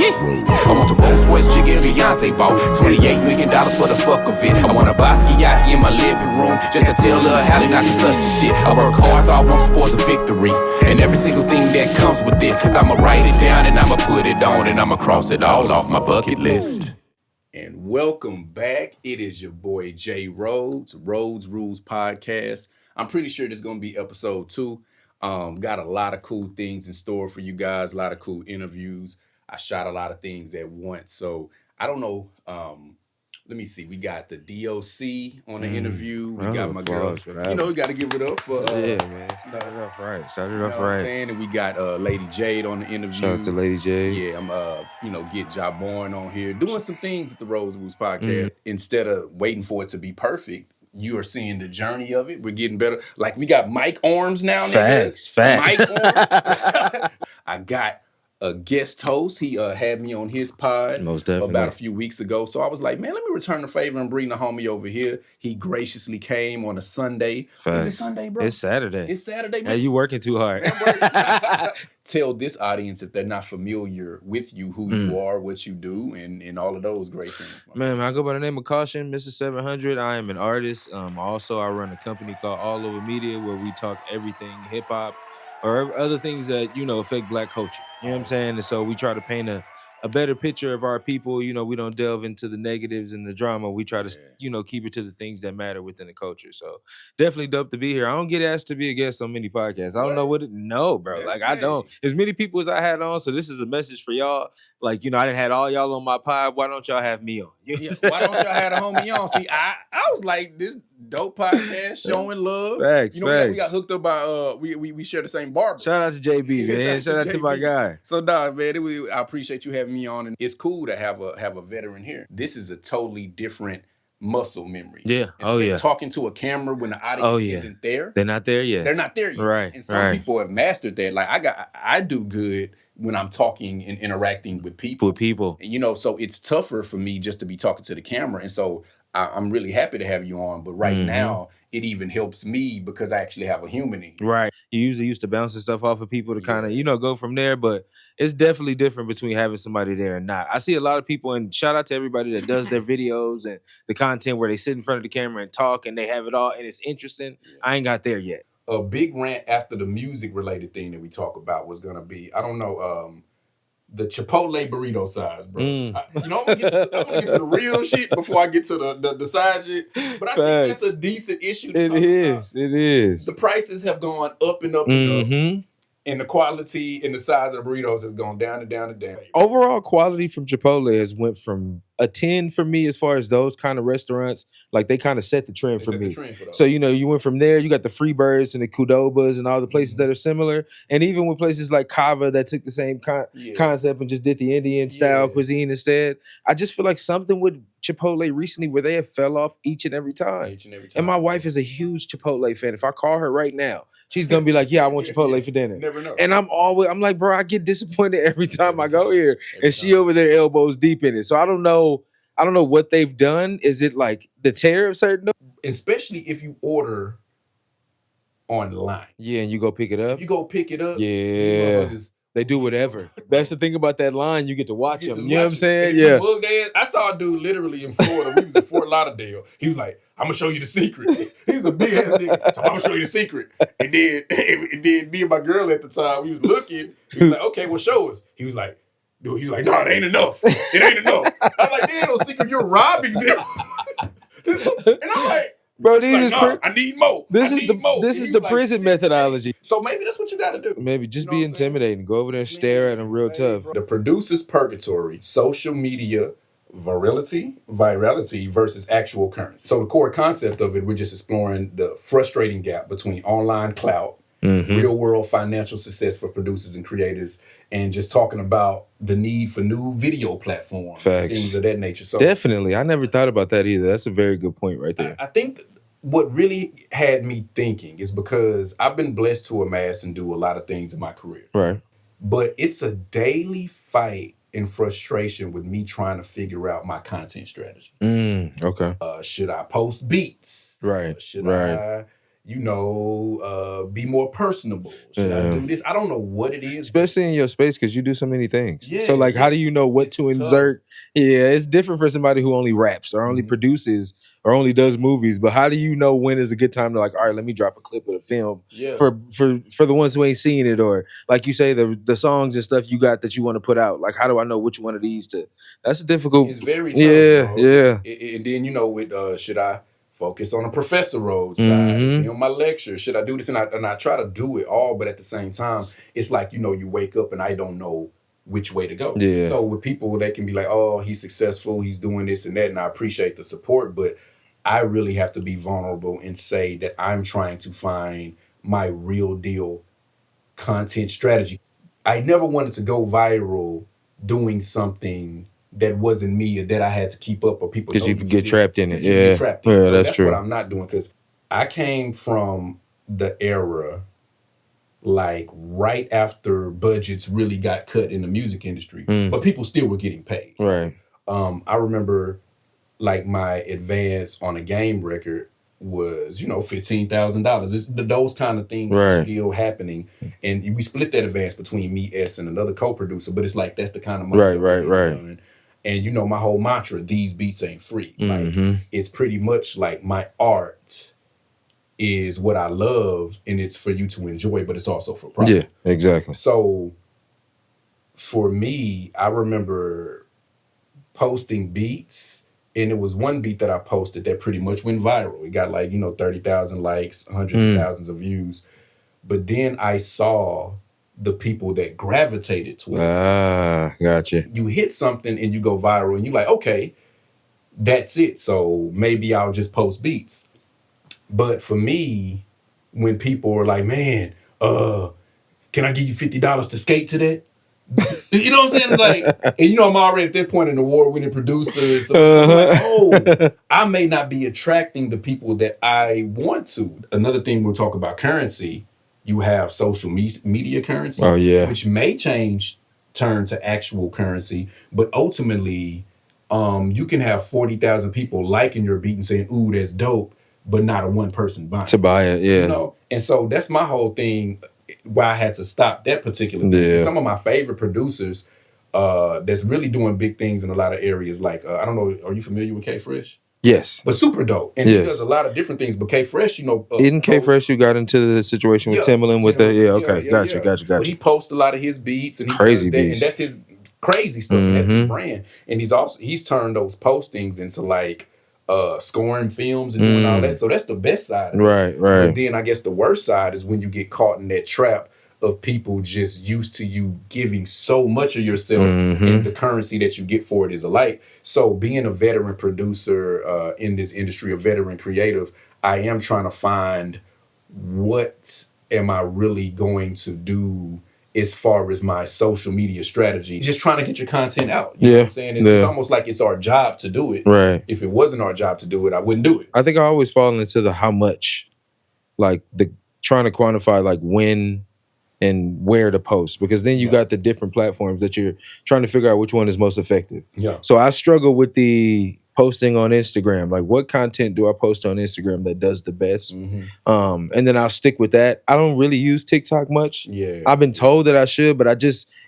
I want the Rhodes Boys chicken and Beyonce bought $28 million for the fuck of it. I want a Basquiat in my living room just to tell Lil Halle not to touch the shit. I work hard so I want sports a victory and every single thing that comes with it. Cause I'ma write it down and I'ma put it on and I'ma cross it all off my bucket list. And welcome back. It is your boy Jay Rhodes, Rhodes Rules Podcast. I'm pretty sure this is going to be episode 2. Got a lot of cool things in store for you guys, a lot of cool interviews. I shot a lot of things at once. So I don't know. Let me see. We got the DOC on the interview. We got my girl. You know, we got to give it up for. Yeah, man. Started off right. What I'm saying? And we got Lady Jade on the interview. Shout out to Lady Jade. Yeah, I'm get Jaborn on here doing some things at the Rhodes Rules Podcast. Instead of waiting for it to be perfect, you are seeing the journey of it. We're getting better. Like we got mic arms now. Facts. Mic arms. I got a guest host. He had me on his pod Most definitely. about a few weeks ago. So I was like, man, let me return the favor and bring the homie over here. He graciously came on a Sunday. Facts. Is it Sunday, bro? It's Saturday. It's Saturday, man. Hey, you working too hard. Tell this audience if they're not familiar with you, who you are, what you do, and all of those great things. Man, I go by the name of Caution, Mr. 700. I am an artist. Also, I run a company called All Over Media where we talk everything hip-hop or other things that, affect Black culture. You know what I'm saying? And so we try to paint a better picture of our people. We don't delve into the negatives and the drama. We try to, keep it to the things that matter within the culture. So definitely dope to be here. I don't get asked to be a guest on many podcasts. I don't know what no, bro. That's like, I don't. As many people as I had on, so this is a message for y'all. Like, I didn't have all y'all on my pod. Why don't y'all have me on? Why don't y'all have a homie on? See, I was like, this dope podcast showing love. Facts, we got hooked up by we share the same barber. Shout out to JB, man. Shout out to my guy. So man, I appreciate you having me on, and it's cool to have a veteran here. This is a totally different muscle memory. Yeah. Talking to a camera when the audience isn't there. They're not there yet. They're not there yet. Right. And some people have mastered that. Like I do good when I'm talking and interacting with people. So it's tougher for me just to be talking to the camera. And so I'm really happy to have you on. But right now, it even helps me because I actually have a human in here. Right. You usually used to bouncing stuff off of people to kind of, go from there. But it's definitely different between having somebody there and not. I see a lot of people, and shout out to everybody that does their videos and the content where they sit in front of the camera and talk and they have it all and it's interesting. Yeah. I ain't got there yet. A big rant after the music related thing that we talk about was going to be, I don't know, the Chipotle burrito size, bro. I'm gonna get to the real shit before I get to the side shit. But I think that's a decent issue. It is. The prices have gone up and up and up. And the quality and the size of the burritos has gone down and down and down. Overall quality from Chipotle has went from a 10 for me as far as those kind of restaurants. Like they kind of set the trend for me. So, you went from there, you got the Freebirds and the Qdobas and all the places that are similar. And even with places like Kava that took the same concept and just did the Indian style cuisine instead. I just feel like something with Chipotle recently where they have fell off each and every time. And my wife is a huge Chipotle fan. If I call her right now, she's going to be like, yeah, I want Chipotle for dinner. Never know. And I'm like, bro, I get disappointed every time I go here. And she over there elbows deep in it. So I don't know what they've done. Is it like the tear of certain? Especially if you order online. Yeah, and you go pick it up. Yeah. They do whatever. That's the thing about that line. You get to watch them. You know what I'm saying? Yeah. I saw a dude literally in Florida. We was in Fort Lauderdale. He was like, I'm going to show you the secret. He was a big ass nigga. So I'm going to show you the secret. And then me and my girl at the time, we was looking. He was like, okay, well, show us. He was like, no, it ain't enough. It ain't enough. I'm like, there ain't no secret. You're robbing them. And I'm like, bro, I need more. This is the prison methodology. So maybe that's what you got to do. Maybe just be intimidating. Go over there and stare at them real tough. The producer's purgatory, social media virality versus actual currency. So the core concept of it, we're just exploring the frustrating gap between online clout, real world financial success for producers and creators, and just talking about the need for new video platforms, things of that nature. So definitely, I never thought about that either. That's a very good point right there. I think what really had me thinking is because I've been blessed to amass and do a lot of things in my career. Right. But it's a daily fight and frustration with me trying to figure out my content strategy. Okay. Should I post beats? Right. Should I be more personable? Should I do this? I don't know what it is. Especially in your space, because you do so many things. Yeah, so like, how do you know what it's to tough. insert? Yeah, it's different for somebody who only raps or only produces or only does movies. But how do you know when is a good time to like, all right, let me drop a clip of the film for the ones who ain't seen it, or like you say, the songs and stuff you got that you want to put out. Like, how do I know which one of these to? That's a difficult. It's very tough, bro. And then with should I focus on a Professor Rhodes side, film my lecture? Should I do this? And I try to do it all, but at the same time, it's like, you wake up and I don't know which way to go. Yeah. So with people, they can be like, oh, he's successful, he's doing this and that, and I appreciate the support, but I really have to be vulnerable and say that I'm trying to find my real deal content strategy. I never wanted to go viral doing something that wasn't me or that I had to keep up, or people because you could get trapped in it. Yeah, so that's true. what I'm not doing, because I came from the era like right after budgets really got cut in the music industry, but people still were getting paid. Right. I remember like my advance on a game record was, $15,000. Those kind of things were still happening, and we split that advance between me, S, and another co-producer. But it's like that's the kind of money that was getting done. And my whole mantra: these beats ain't free. Like it's pretty much like my art is what I love, and it's for you to enjoy, but it's also for profit. Yeah, exactly. So for me, I remember posting beats. And it was one beat that I posted that pretty much went viral. It got like, 30,000 likes, hundreds of thousands of views. But then I saw the people that gravitated towards it. Gotcha. You hit something and you go viral and you're like, okay, that's it. So maybe I'll just post beats. But for me, when people are like, man, can I give you $50 to skate to that? You know what I'm saying? Like, and I'm already at that point an award-winning producer. So I'm like, I may not be attracting the people that I want to. Another thing we'll talk about currency. You have social media currency, which may turn to actual currency, but ultimately, you can have 40,000 people liking your beat and saying, "Ooh, that's dope," but not a one person buying to buy it. Yeah, and so that's my whole thing. Why I had to stop that particular thing. Yeah. Some of my favorite producers that's really doing big things in a lot of areas, like, I don't know, are you familiar with K Fresh? Yes. But super dope. And he does a lot of different things. But K Fresh, in K Fresh, you got into the situation with Timbaland with the, gotcha. But he posts a lot of his beats, and he crazy does that, beats. and that's his crazy stuff, and that's his brand. And he's turned those postings into like scoring films and doing all that. So that's the best side of it. Right. But then I guess the worst side is when you get caught in that trap of people just used to you giving so much of yourself, and the currency that you get for it is alike. So being a veteran producer in this industry, a veteran creative, I am trying to find what am I really going to do as far as my social media strategy. Just trying to get your content out. You know what I'm saying? It's almost like it's our job to do it. Right. If it wasn't our job to do it, I wouldn't do it. I think I always fall into the how much, like the trying to quantify like when and where to post, because then you got the different platforms that you're trying to figure out which one is most effective. Yeah. So I struggle with the posting on Instagram. Like, what content do I post on Instagram that does the best? And then I'll stick with that. I don't really use TikTok much. Yeah. I've been told that I should, but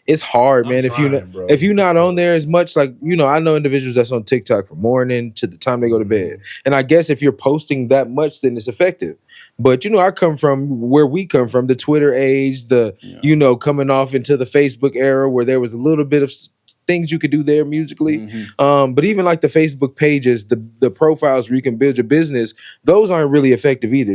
it's hard, man. If you're not on there as much, like, I know individuals that's on TikTok from morning to the time they go to bed. And I guess if you're posting that much, then it's effective. But, I come from where we come from, the Twitter age, coming off into the Facebook era where there was a little bit of things you could do there musically. But even like the Facebook pages, the profiles where you can build your business, those aren't really effective either.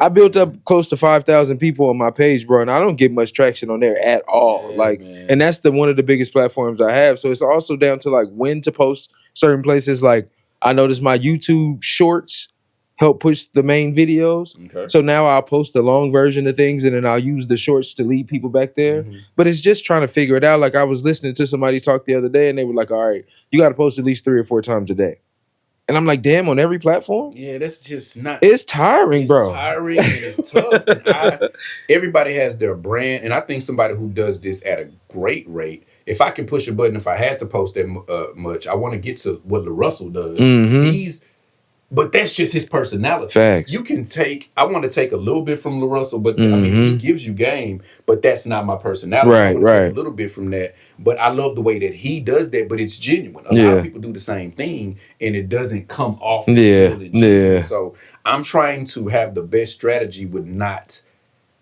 I built up close to 5,000 people on my page, bro, and I don't get much traction on there at all. And that's one of the biggest platforms I have. So it's also down to like when to post certain places. Like, I noticed my YouTube shorts help push the main videos. Okay. So now I'll post the long version of things and then I'll use the shorts to lead people back there. But it's just trying to figure it out. Like, I was listening to somebody talk the other day and they were like, all right, you got to post at least 3 or 4 times a day. And I'm like, damn, on every platform? Yeah, that's just not... It's tiring, bro. It's tiring and it's tough. And everybody has their brand. And I think somebody who does this at a great rate, if I could push a button, if I had to post that much, I want to get to what LaRussell does. But that's just his personality. Facts. You can I want to take a little bit from LaRussell, but I mean, he gives you game, but that's not my personality. I want to take a little bit from that, but I love the way that he does that, but it's genuine. A lot of people do the same thing, and it doesn't come off. So I'm trying to have the best strategy with not,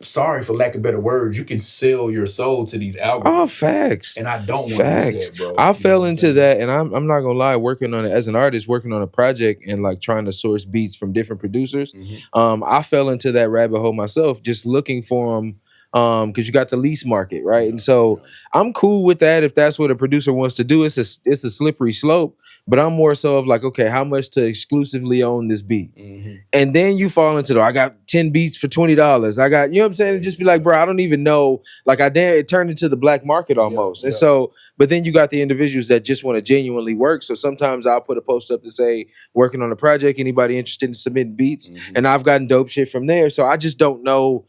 sorry for lack of better words, you can sell your soul to these algorithms. Oh, facts. And I don't want to do that, bro. I fell into that, and I'm not gonna lie, working on it as an artist, working on a project and like trying to source beats from different producers. I fell into that rabbit hole myself, just looking for them. Because you got the lease market, right? And so I'm cool with that if that's what a producer wants to do. It's a slippery slope. But I'm more so of like, okay, how much to exclusively own this beat? And then you fall into I got 10 beats for $20. I got, you know what I'm saying? And just be like, bro, I don't even know. Like it turned into the black market almost. And so, but then you got the individuals that just want to genuinely work. So sometimes I'll put a post up to say, working on a project, anybody interested in submitting beats? And I've gotten dope shit from there. So I just don't know.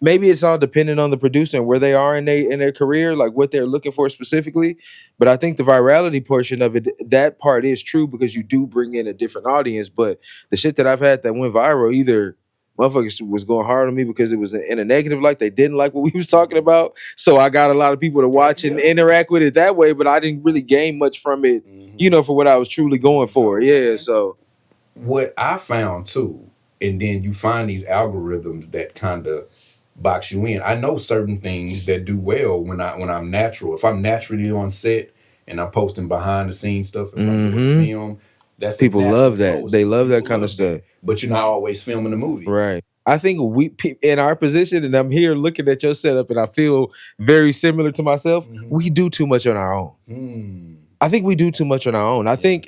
Maybe it's all dependent on the producer and where they are in their career, like what they're looking for specifically. But I think the virality portion of it, that part is true because you do bring in a different audience. But the shit that I've had that went viral, either motherfuckers was going hard on me because it was in a negative light. They didn't like what we was talking about. So I got a lot of people to watch and interact with it that way, but I didn't really gain much from it, for what I was truly going for. Yeah, so. What I found too, and then you find these algorithms that kind of box you in. I know certain things that do well when I'm natural. If I'm naturally on set and I'm posting behind the scenes stuff, if I'm doing film, that's people love that. Post. They love that kind of stuff. But you're not always filming a movie, right? I think we in our position, and I'm here looking at your setup, and I feel very similar to myself. We do too much on our own. I think we do too much on our own. I think,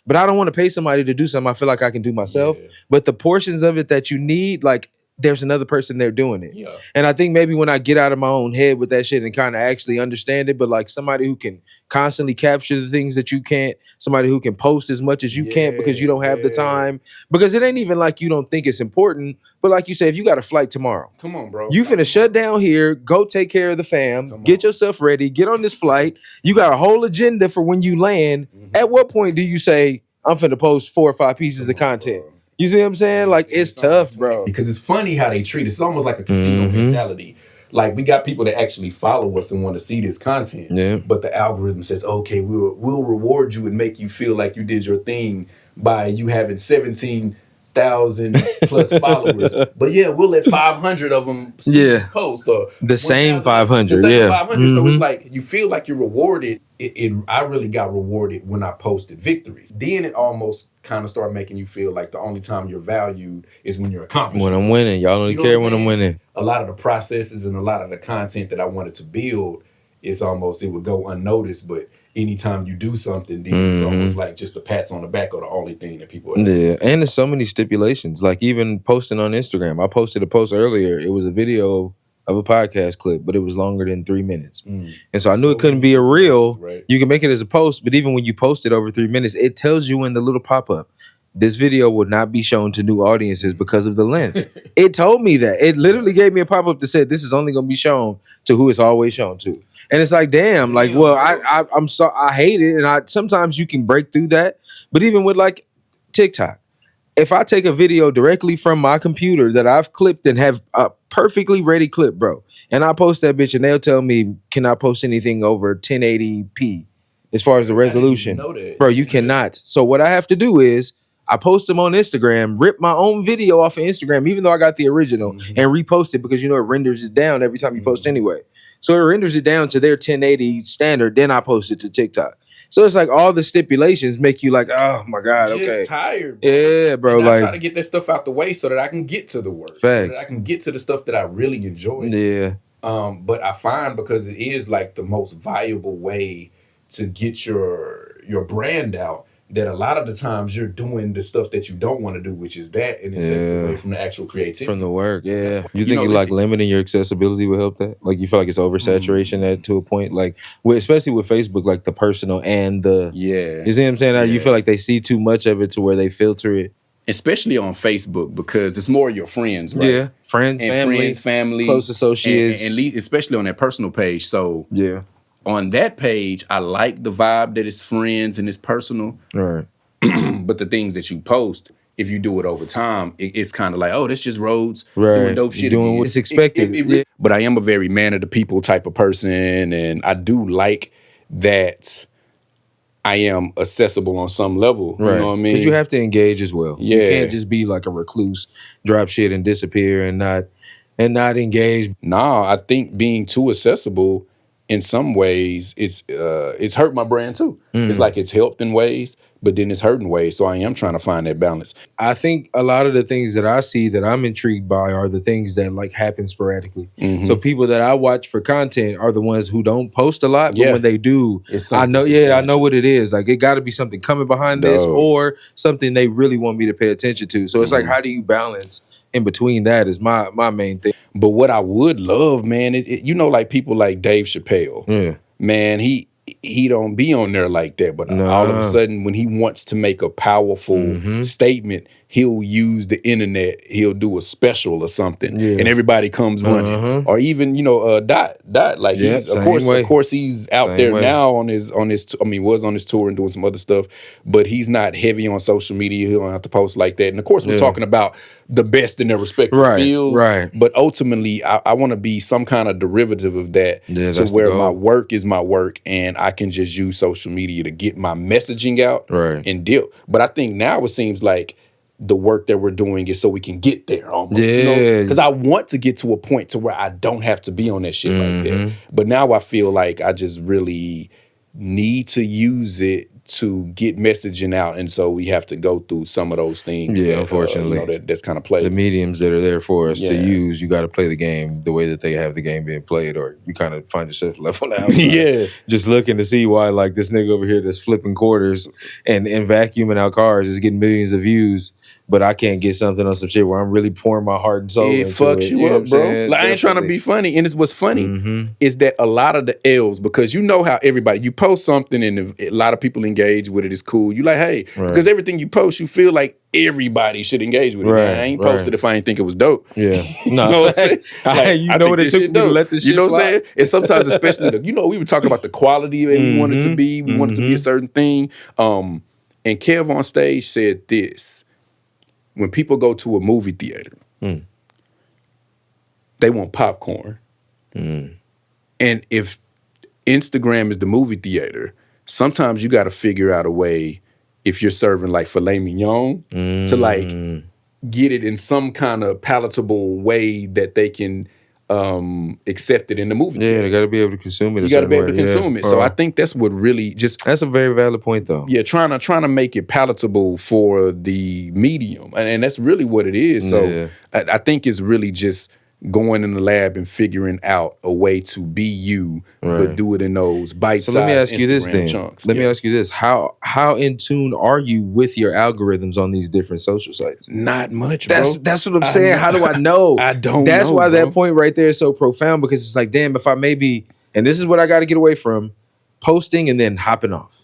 but I don't want to pay somebody to do something I feel like I can do myself. But the portions of it that you need, like, there's another person there doing it. And I think maybe when I get out of my own head with that shit and kind of actually understand it, but like somebody who can constantly capture the things that you can't, somebody who can post as much as you can't because you don't have the time, because it ain't even like you don't think it's important, but like you say, if you got a flight tomorrow, come on, bro, you finna shut down here, go take care of the fam, get yourself ready, get on this flight. You got a whole agenda for when you land. At what point do you say, I'm finna post 4 or 5 pieces of content? You see what I'm saying? Like, it's tough, bro. Because it's funny how they treat it. It's almost like a casino mentality. Like, we got people that actually follow us and want to see this content. But the algorithm says, okay, we'll reward you and make you feel like you did your thing by you having 17,000 plus followers. But yeah, we'll let 500 of them see this post. Or the same 500, So it's like, you feel like you're rewarded. I really got rewarded when I posted victories. Then it almost kind of started making you feel like the only time you're valued is when you're accomplishing. When I'm winning. Y'all don't care when I'm winning. A lot of the processes and a lot of the content that I wanted to build, it would go unnoticed. But anytime you do something, then it's almost like just the pats on the back are the only thing that people are and there's so many stipulations. Like even posting on Instagram. I posted a post earlier. It was a video of a podcast clip, but it was longer than 3 minutes. And so I knew it couldn't be a reel. Right. You can make it as a post, but even when you post it over 3 minutes, it tells you in the little pop-up, this video will not be shown to new audiences because of the length. It told me that. It literally gave me a pop-up that said, this is only going to be shown to who it's always shown to. And it's like, damn, like, well, I hate it. And sometimes you can break through that. But even with like TikTok, if I take a video directly from my computer that I've clipped and have a perfectly ready clip, bro, and I post that bitch and they'll tell me, can I post anything over 1080p as far as the resolution? Bro, you cannot. So what I have to do is I post them on Instagram, rip my own video off of Instagram, even though I got the original, and repost it because, it renders it down every time you post anyway. So it renders it down to their 1080 standard. Then I post it to TikTok. So it's like all the stipulations make you like, oh my God, okay. Just tired, bro. Yeah, bro. And I try to get that stuff out the way so that I can get to the work. Facts. So that I can get to the stuff that I really enjoy. Yeah. But I find because it is like the most valuable way to get your brand out, that a lot of the times you're doing the stuff that you don't want to do, which is that, and it takes away from the actual creativity. From the work, You think like limiting your accessibility would help that? Like you feel like it's oversaturation to a point, like especially with Facebook, like the personal and the you see what I'm saying? You feel like they see too much of it to where they filter it. Especially on Facebook, because it's more your friends, right? Yeah, friends, family, close associates, and especially on their personal page. So on that page, I like the vibe that it's friends and it's personal. Right. But the things that you post, if you do it over time, it's kind of like, oh, that's just Rhodes Right. doing dope shit Doing again. what's expected. But I am a very man of the people type of person, and I do like that I am accessible on some level. Right. You know what I mean? Because you have to engage as well. Yeah. You can't just be like a recluse, drop shit and disappear and not engage. Nah, I think being too accessible in some ways it's hurt my brand too. It's like it's helped in ways, but then it's hurt in ways. So I am trying to find that balance. I think a lot of the things that I see that I'm intrigued by are the things that like happen sporadically. So people that I watch for content are the ones who don't post a lot, but when they do, I know what it is. Like it got to be something coming behind this or something they really want me to pay attention to. So it's like, how do you balance in between that is my main thing. But what I would love, man, you know, like people like Dave Chappelle, man, he don't be on there like that. But all of a sudden, when he wants to make a powerful statement, he'll use the internet. He'll do a special or something, and everybody comes running. Or even, you know, Dot, like he's of course he's out there now on his. I mean, was on his tour and doing some other stuff, but he's not heavy on social media. He don't have to post like that. And of course, we're talking about the best in their respective fields. Right. But ultimately, I want to be some kind of derivative of that to where my work is my work, and I can just use social media to get my messaging out and deal. But I think now it seems like the work that we're doing is so we can get there almost, you know? Because I want to get to a point to where I don't have to be on that shit like that. But now I feel like I just really need to use it to get messaging out, and so we have to go through some of those things. Yeah, unfortunately, you know, that's kind of played. The mediums that are there for us to use, you got to play the game the way that they have the game being played, or you kind of find yourself left on the outside. Just looking to see why, like this nigga over here that's flipping quarters and vacuuming out cars is getting millions of views, but I can't get something on some shit where I'm really pouring my heart and soul. It fucks you up, bro. Like, I ain't trying to be funny, and it's what's funny is that a lot of the L's, because you know how you post something and a lot of people engage with it. It's cool. You like, hey, because everything you post, you feel like everybody should engage with it. Man, I ain't posted if I ain't think it was dope. Yeah, you know what I'm saying? Like, you know what it took for me to let this shit You know what I'm fly? saying? And sometimes, especially, you know, we were talking about the quality that we wanted to be. We wanted to be a certain thing. And Kev on stage said this: when people go to a movie theater, they want popcorn. And if Instagram is the movie theater, sometimes you got to figure out a way, if you're serving like filet mignon, to like get it in some kind of palatable way that they can accept it in the movie. Yeah, they got to be able to consume it. You got to be able to consume it. So I think that's what really that's a very valid point, though. Yeah, trying to make it palatable for the medium, and that's really what it is. So I think it's really just going in the lab and figuring out a way to be you, but do it in those bite-sized So let me ask you this Instagram then. chunks. Let me ask you this. How in tune are you with your algorithms on these different social sites? Not much, bro. That's what I'm saying. How do I know? I don't know. That's why bro. that point right there is so profound, because it's like, damn, if I maybe, and this is what I got to get away from, posting and then hopping off.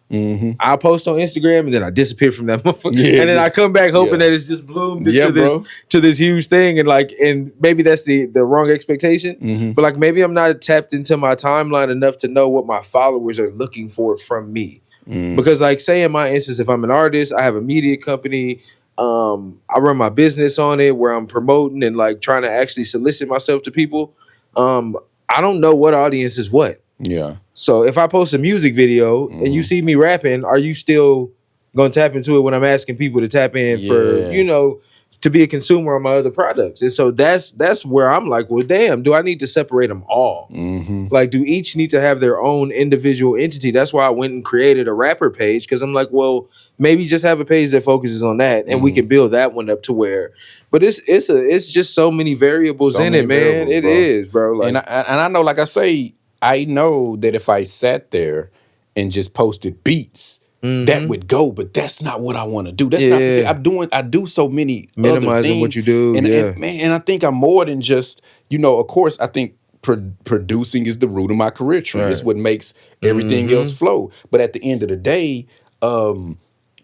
I'll post on Instagram and then I disappear from that motherfucker. And then I come back hoping that it's just bloomed into this huge thing, and maybe that's the wrong expectation. But like maybe I'm not tapped into my timeline enough to know what my followers are looking for from me. Because like say in my instance, if I'm an artist, I have a media company, I run my business on it where I'm promoting and like trying to actually solicit myself to people. I don't know what audience is what. Yeah. So if I post a music video and you see me rapping, are you still gonna tap into it when I'm asking people to tap in for, you know, to be a consumer of my other products? And so that's where I'm like, well, damn, do I need to separate them all? Like, do each need to have their own individual entity? That's why I went and created a rapper page, because I'm like, well, maybe just have a page that focuses on that, and we can build that one up to where. But it's just so many variables in it, man. It is, bro. Like, and I know, like I say, I know that if I sat there and just posted beats, that would go, but that's not what I want to do. That's not. I do so many minimizing other things. what you do, and I think I'm more than just, you know. Of course, I think producing is the root of my career tree. It's what makes everything else flow. But at the end of the day,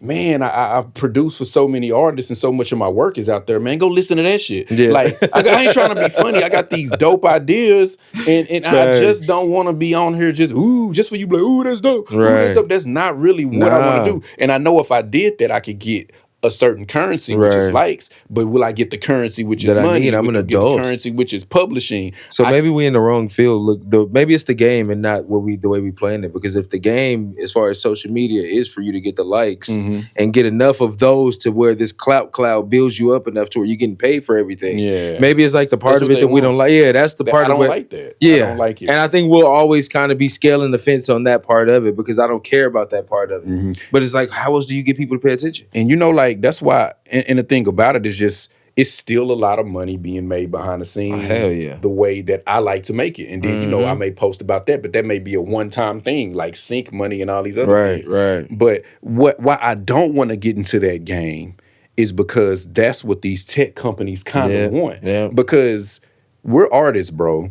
man, I've produced for so many artists, and so much of my work is out there. Man, go listen to that shit. Like, I ain't trying to be funny. I got these dope ideas, and I just don't want to be on here just for you. Like, ooh, that's dope. Ooh, that's dope. That's not really what I want to do. And I know if I did that, I could get a certain currency, which is likes, but will I get the currency, which is money? I'm an adult. The currency, which is publishing. So maybe we in the wrong field. Look, maybe it's the game and not the way we playing it. Because if the game, as far as social media, is for you to get the likes and get enough of those to where this clout cloud builds you up enough to where you're getting paid for everything. Yeah. Maybe it's like the part of it that we don't like. Yeah, that's the part of it. I don't like that. Yeah. I don't like it. And I think we'll always kind of be scaling the fence on that part of it because I don't care about that part of it. But it's like, how else do you get people to pay attention? And like that's why. And the thing about it is just it's still a lot of money being made behind the scenes. Hell yeah. The way that I like to make it. And then, I may post about that, but that may be a one-time thing, like sync money and all these other things. Right. But why I don't want to get into that game is because that's what these tech companies kind of want. Yeah. Because we're artists, bro.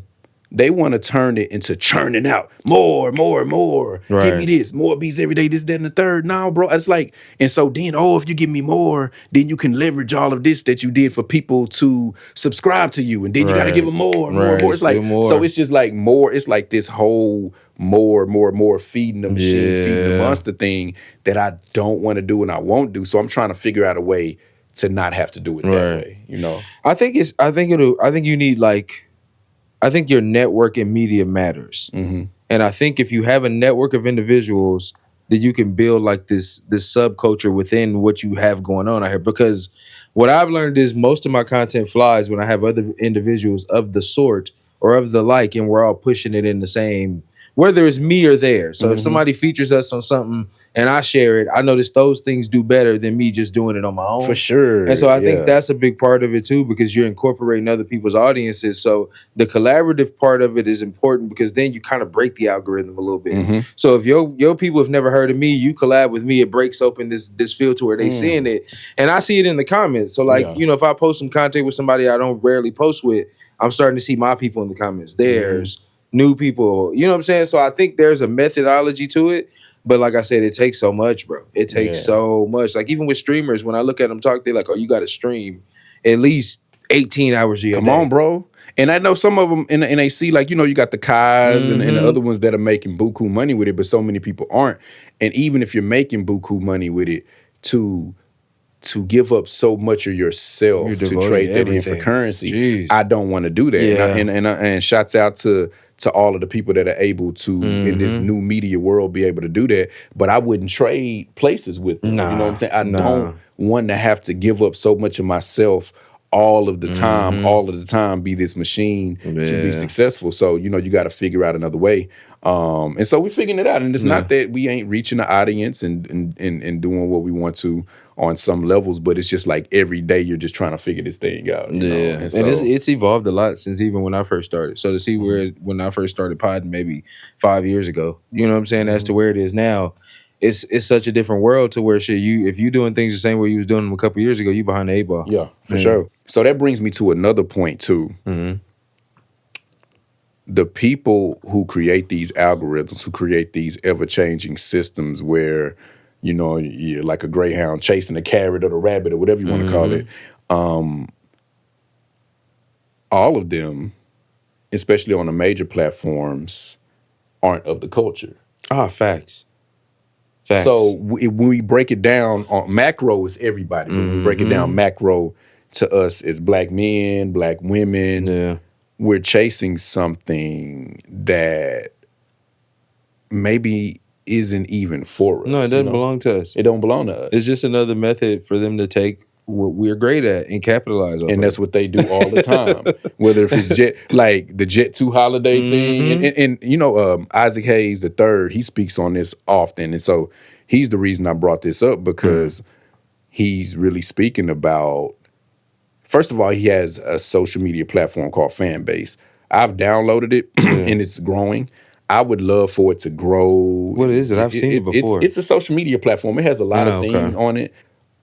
They want to turn it into churning out more. Right. Give me this, more beats every day, this, that, and the third. Now, bro, it's like, and so then, if you give me more, then you can leverage all of this that you did for people to subscribe to you. And then you got to give them more. It's like, so it's just like more. It's like this whole more feeding the machine, feeding the monster thing that I don't want to do and I won't do. So I'm trying to figure out a way to not have to do it that way, I think you need I think your network and media matters. And I think if you have a network of individuals, then you can build like this subculture within what you have going on out here. Because what I've learned is most of my content flies when I have other individuals of the sort or of the like, and we're all pushing it in the same, whether it's me or there. So if somebody features us on something and I share it, I notice those things do better than me just doing it on my own. For sure. And so I think that's a big part of it too, because you're incorporating other people's audiences. So the collaborative part of it is important because then you kind of break the algorithm a little bit. So if your people have never heard of me, you collab with me, it breaks open this field to where they seeing it. And I see it in the comments. So if I post some content with somebody I don't rarely post with, I'm starting to see my people in the comments. There's new people, you know what I'm saying? So I think there's a methodology to it, but like I said, it takes so much, bro. It takes so much. Like even with streamers, when I look at them talk, they're like, you got to stream at least 18 hours a year. Come on, bro. And I know some of them, and they see you got the Kais and the other ones that are making buku money with it, but so many people aren't. And even if you're making buku money with it, to give up so much of yourself to trade that in for currency, I don't want to do that. Yeah. And shouts out to all of the people that are able to, in this new media world, be able to do that. But I wouldn't trade places with them. You know what I'm saying? I don't want to have to give up so much of myself all of the time, be this machine to be successful. So, you got to figure out another way. And so we're figuring it out. And it's not that we ain't reaching the audience and doing what we want to on some levels, but it's just like every day you're just trying to figure this thing out. You know? And it's evolved a lot since even when I first started. So to see where when I first started podding maybe 5 years ago, you know what I'm saying, as to where it is now, it's such a different world to where if you doing things the same way you was doing them a couple years ago, you behind the 8 ball. Yeah, for sure. So that brings me to another point too. The people who create these algorithms, who create these ever-changing systems where, you're like a greyhound chasing a carrot or the rabbit or whatever you want to call it, all of them, especially on the major platforms, aren't of the culture. Facts. So when we break it down, on macro is everybody. When we break it down macro to us as black men, black women, we're chasing something that maybe isn't even for us. No, it doesn't belong to us. It don't belong to us. It's just another method for them to take what we're great at and capitalize on. And that's what they do all the time. Whether if it's like the Jet 2 holiday thing. And Isaac Hayes III, he speaks on this often. And so he's the reason I brought this up, because he's really speaking about, first of all, he has a social media platform called Fanbase. I've downloaded it and it's growing. I would love for it to grow. What is it? I've seen it before. It's a social media platform. It has a lot of things on it.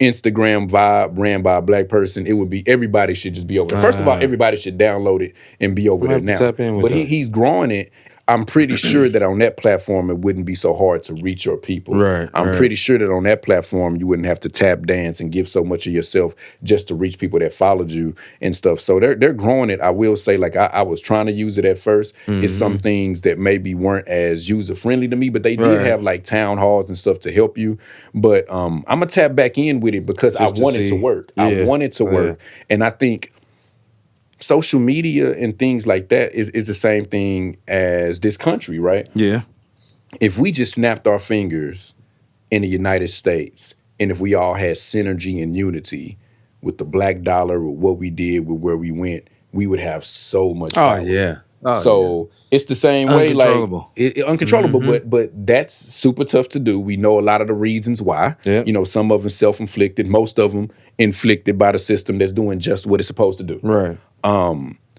Instagram vibe, ran by a black person. It would be, everybody should just be over there. First of all, everybody should download it and be over there now. But he's growing it. I'm pretty sure that on that platform it wouldn't be so hard to reach your people. Right. I'm pretty sure that on that platform you wouldn't have to tap dance and give so much of yourself just to reach people that followed you and stuff. So they're growing it. I will say, like I was trying to use it at first. It's some things that maybe weren't as user friendly to me, but they did have like town halls and stuff to help you. But I'm gonna tap back in with it because Just I want it to work. I want it to work, and I think social media and things like that is the same thing as this country, right? Yeah. If we just snapped our fingers in the United States, and if we all had synergy and unity with the black dollar, with what we did, with where we went, we would have so much power. Oh yeah. Oh, So it's the same way, like uncontrollable, but that's super tough to do. We know a lot of the reasons why. Yep. You know, some of them self-inflicted, most of them inflicted by the system that's doing just what it's supposed to do. Right.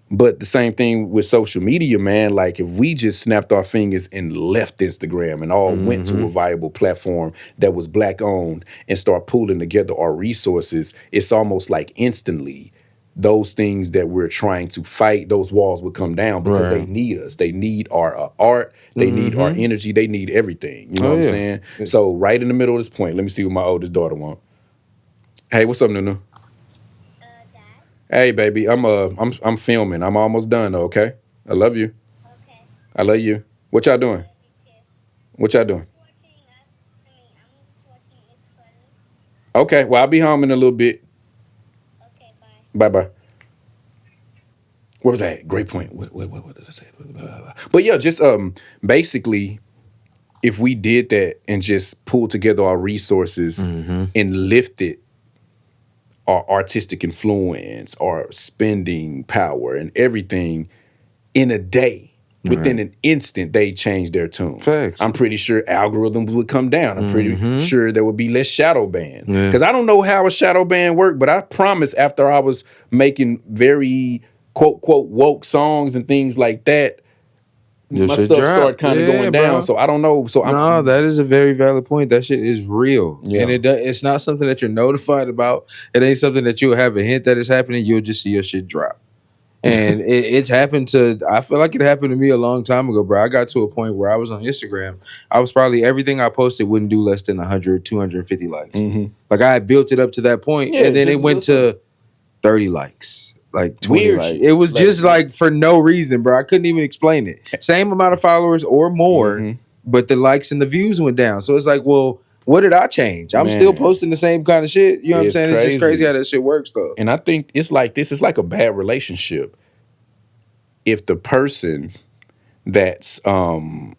But the same thing with social media, man. Like if we just snapped our fingers and left Instagram and all went to a viable platform that was black owned and start pooling together our resources, it's almost like instantly those things that we're trying to fight, those walls would come down because they need us. They need our art. They need our energy. They need everything. You know what I'm saying? So right in the middle of this point, let me see what my oldest daughter wants. Hey, what's up, Nunu? Hey, baby, I'm filming. I'm almost done, though, okay? I love you. Okay. I love you. What y'all doing? What y'all doing? Okay, well, I'll be home in a little bit. Okay, bye. Bye-bye. What was that? Great point. What did I say? But yeah, just basically, if we did that and just pulled together our resources and lifted our artistic influence, our spending power, and everything in a day, within an instant, they change their tune. Facts. I'm pretty sure algorithms would come down. I'm pretty sure there would be less shadow ban. Yeah. Because I don't know how a shadow ban worked, but I promise after I was making very quote, woke songs and things like that, my stuff started kind of going down. So I don't know. So no, that is a very valid point. That shit is real. Yeah. And it's not something that you're notified about. It ain't something that you'll have a hint that it's happening. You'll just see your shit drop. And it's happened to, I feel like it happened to me a long time ago, bro. I got to a point where I was on Instagram. I was probably, everything I posted wouldn't do less than 100, 250 likes. Like I had built it up to that point, and then it went to 30 likes. Like 20 likes. It was just like for no reason, bro. I couldn't even explain it. Same amount of followers or more, but the likes and the views went down. So it's like, well, what did I change? I'm still posting the same kind of shit. You know what I'm saying? It's just crazy how that shit works, though. And I think it's like this is like a bad relationship. If the person that's the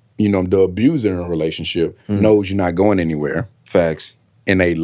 abuser in a relationship knows you're not going anywhere. Facts. And they're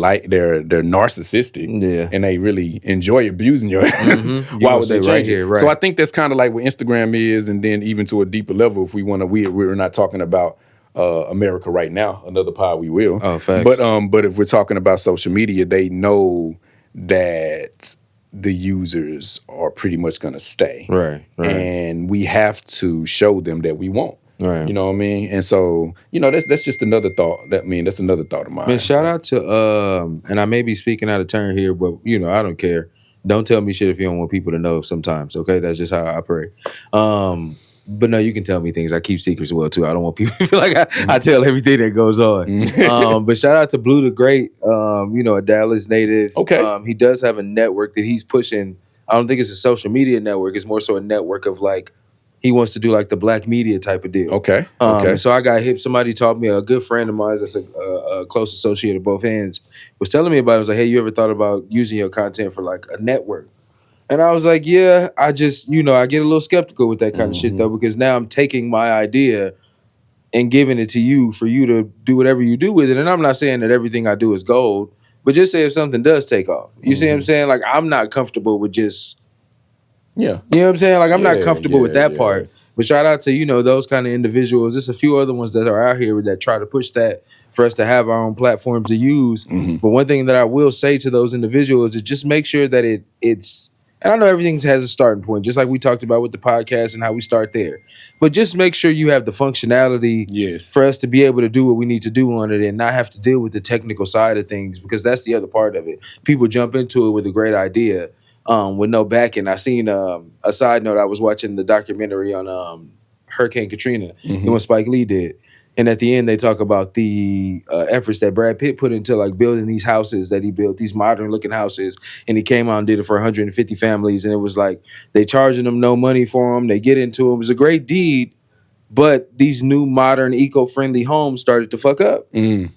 narcissistic, and they really enjoy abusing your ass. Why would they change it? Right. So I think that's kind of like what Instagram is, and then even to a deeper level, if we want to, we're not talking about America right now. Another pod we will. Oh, facts. But if we're talking about social media, they know that the users are pretty much going to stay, right? And we have to show them that we won't. Right. You know what I mean? And so, that's just another thought. That's another thought of mine. Man, shout out to and I may be speaking out of turn here, but I don't care. Don't tell me shit if you don't want people to know sometimes, okay? That's just how I operate. But no, you can tell me things. I keep secrets well too. I don't want people to feel like I tell everything that goes on. But shout out to Blue the Great, a Dallas native. Okay. He does have a network that he's pushing. I don't think it's a social media network. It's more so a network of like, he wants to do like the black media type of deal. Okay. So I got hip. Somebody taught me, a good friend of mine that's a close associate of both ends, was telling me about it. I was like, hey, you ever thought about using your content for like a network? And I was like, yeah, I just, I get a little skeptical with that kind of shit though, because now I'm taking my idea and giving it to you for you to do whatever you do with it. And I'm not saying that everything I do is gold, but just say if something does take off. You see what I'm saying? Like, I'm not comfortable with just... Yeah. You know what I'm saying? Like, I'm not comfortable with that part. But shout out to, those kind of individuals. There's a few other ones that are out here that try to push that for us to have our own platforms to use. But one thing that I will say to those individuals is just make sure that it's, and I know everything has a starting point, just like we talked about with the podcast and how we start there. But just make sure you have the functionality for us to be able to do what we need to do on it and not have to deal with the technical side of things, because that's the other part of it. People jump into it with a great idea. With no backing. I seen a side note. I was watching the documentary on Hurricane Katrina, the one Spike Lee did. And at the end, they talk about the efforts that Brad Pitt put into like building these houses that he built, these modern looking houses. And he came out and did it for 150 families. And it was like they charging them no money for them. They get into it. It was a great deed. But these new modern eco-friendly homes started to fuck up. And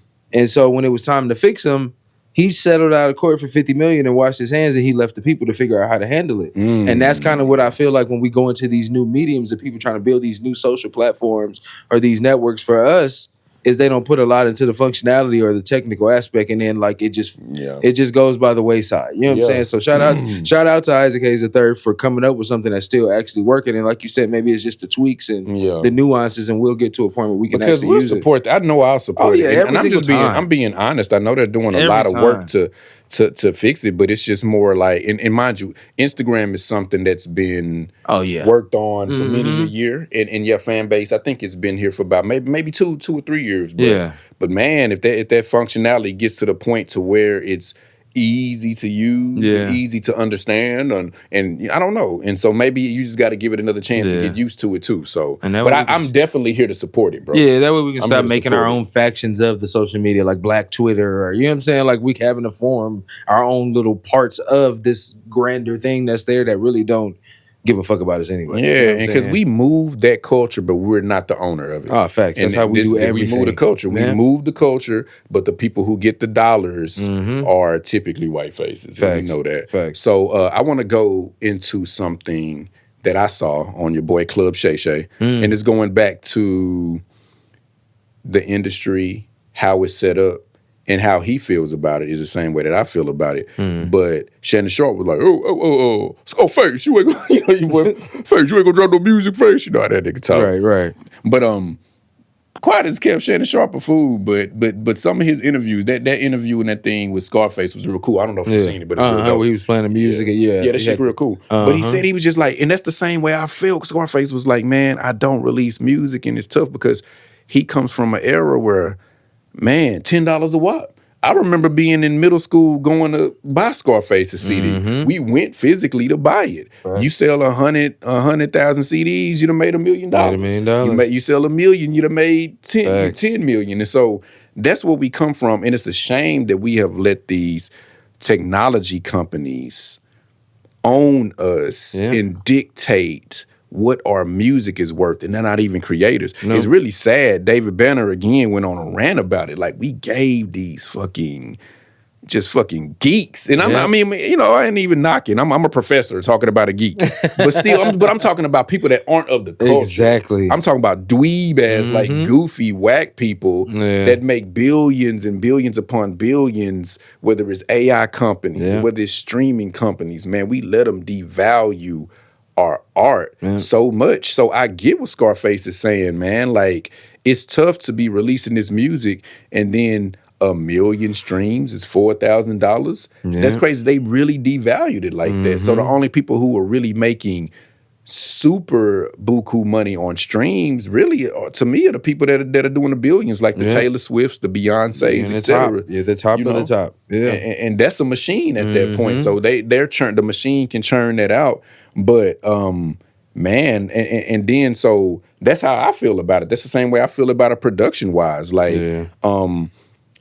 so when it was time to fix them, he settled out of court for $50 million and washed his hands, and he left the people to figure out how to handle it. And that's kind of what I feel like when we go into these new mediums of people trying to build these new social platforms or these networks for us, is they don't put a lot into the functionality or the technical aspect, and then like it just goes by the wayside. You know what I'm saying? So shout out to Isaac Hayes III for coming up with something that's still actually working. And like you said, maybe it's just the tweaks and the nuances, and we'll get to a point where we can because actually we'll use support. I know I'll support it, and I'm just being honest. I know they're doing a lot of work to fix it, but it's just more like, and mind you, Instagram is something that's been worked on for many a year, and your fan base, I think it's been here for about maybe two or 3 years. But man, if that functionality gets to the point to where it's easy to use, and easy to understand, and I don't know, and so maybe you just got to give it another chance to get used to it too. So, but I'm definitely here to support it, bro. Yeah, that way we can stop making our own factions of the social media, like Black Twitter, or you know what I'm saying, like we having to form our own little parts of this grander thing that's there that really don't give a fuck about us anyway. Yeah, you know, and because we moved that culture, but we're not the owner of it. Oh, facts. That's how we do everything. We move the culture. We move the culture, but the people who get the dollars are typically white faces. Facts. We know that. Facts. So I want to go into something that I saw on your boy Club Shay Shay, and it's going back to the industry, how it's set up, and how he feels about it is the same way that I feel about it. But Shannon Sharp was like, Face, you ain't gonna, Face, you ain't gonna drop no music, Face. You know how that nigga talk. Right. But quiet as kept Shannon Sharp a fool, but some of his interviews, that interview and that thing with Scarface was real cool. I don't know if you've seen it, but it's real dope. He was playing the music, yeah, that shit real cool. But he said he was just like, and that's the same way I feel. Scarface was like, man, I don't release music, and it's tough because he comes from an era where, man, $10 a wop. I remember being in middle school going to buy Scarface's CD. We went physically to buy it. Right. You sell 100,000 CDs, you'd have made $1 million. You sell 1 million, you'd have made 10 million. And so that's where we come from. And it's a shame that we have let these technology companies own us and dictate what our music is worth, and they're not even creators. It's really sad. David Banner again went on a rant about it. Like, we gave these fucking geeks, and I mean, you know, I ain't even knocking. I'm a professor talking about a geek, but still, I'm talking about people that aren't of the culture. Exactly. I'm talking about dweeb ass, like goofy, whack people that make billions and billions upon billions. Whether it's AI companies, whether it's streaming companies, man, we let them devalue our art so much. So I get what Scarface is saying, man. Like, it's tough to be releasing this music and then 1 million streams is $4,000. That's crazy. They really devalued it like that. So the only people who are really making super buku money on streams really, to me, are the people that are doing the billions, like the Taylor Swifts, the Beyoncés, etc. The top of the top. Yeah, and that's a machine at that point. So the machine can churn that out. But man, and then so that's how I feel about it. That's the same way I feel about it production wise. Like,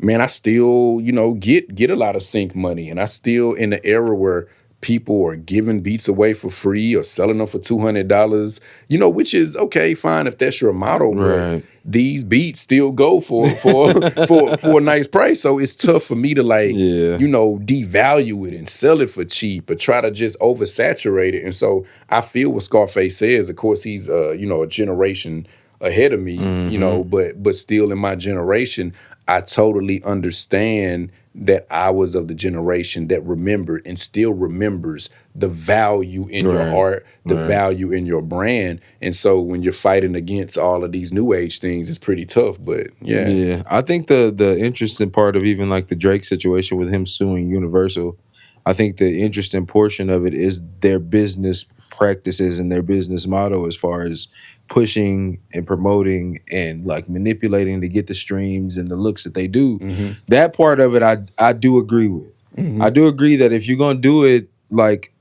man, I still, you know, get a lot of sync money, and I still in the era where people are giving beats away for free or selling them for $200, you know, which is okay, fine if that's your model, but these beats still go for a nice price. So it's tough for me to you know, devalue it and sell it for cheap or try to just oversaturate it. And so I feel what Scarface says. Of course, he's you know, a generation ahead of me, you know, but still in my generation, I totally understand that I was of the generation that remembered and still remembers the value in your art, the value in your brand. And so when you're fighting against all of these new age things, it's pretty tough, but yeah. I think the interesting part of even like the Drake situation with him suing Universal, I think the interesting portion of it is their business practices and their business model as far as pushing and promoting and like manipulating to get the streams and the looks that they do. That part of it I do agree with. I do agree that if you're gonna do it like